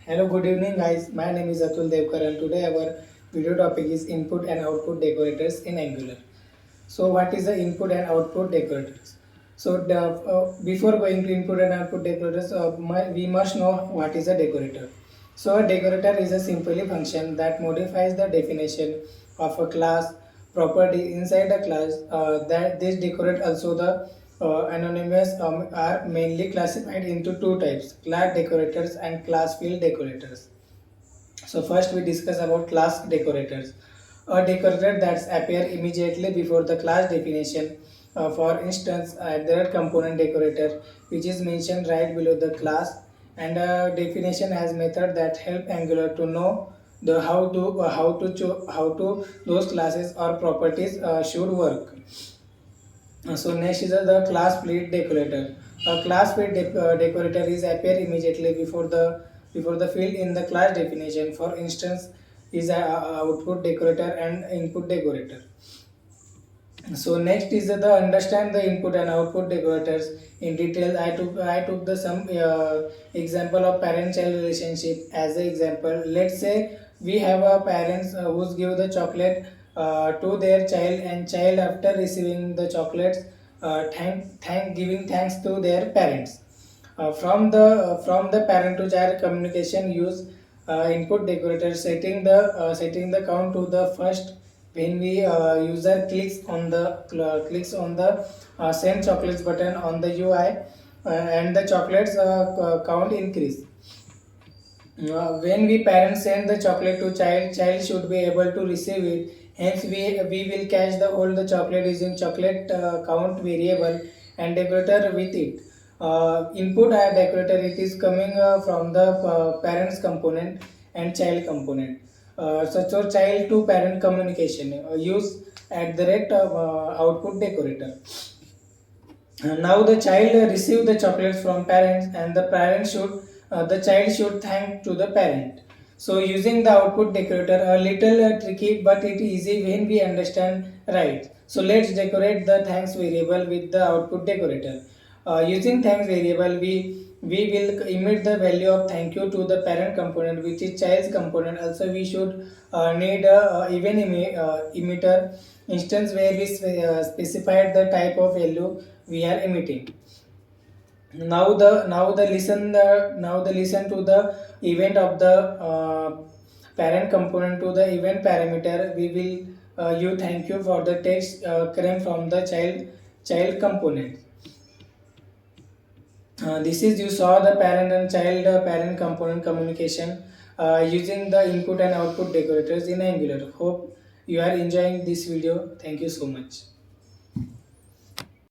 Hello, good evening, guys. My name is Atul Devkar, and today our video topic is input and output decorators in Angular. So, what is the input and output decorators? Before going to input and output decorators, we must know what is a decorator. So, a decorator is a simply function that modifies the definition of a class property inside a class. That this decorate also the anonymous are mainly classified into two types: class decorators and class field decorators. So first we discuss about class decorators. A decorator that appear immediately before the class definition. For instance, there are component decorator which is mentioned right below the class, and definition has method that help Angular to know the how to those classes or properties should work. So next is the class plate decorator. A class plate decorator is appear immediately before the field in the class definition. For instance, is a output decorator and input decorator. So next is the understand the input and output decorators in detail. I took the some example of parent-child relationship as an example. Let's say we have a parents who's give the chocolate to their child, and child after receiving the chocolates thank giving thanks to their parents. From the parent to child communication use input decorator setting the count to the first when we user clicks on the send chocolates button on the UI, and the chocolates count increase. When we parents send the chocolate to child should be able to receive it. Hence, we will catch the all the chocolate using chocolate count variable and decorator with it. Input decorator, it is coming from the parents component and child component. So child to parent communication use at the rate of output decorator. Now the child receive the chocolates from parents, and the child should thank to the parent. So using the output decorator a little tricky, but it easy when we understand right. So let's decorate the thanks variable with the output decorator. Using thanks variable, we will emit the value of thank you to the parent component, which is child's component. Also we should need a emitter instance where we specified the type of value we are emitting. Now the listen to the event of the parent component to the event parameter. We will you thank you for the text came from the child component. This is you saw the parent and child parent component communication using the input and output decorators in Angular. Hope you are enjoying this video. Thank you so much.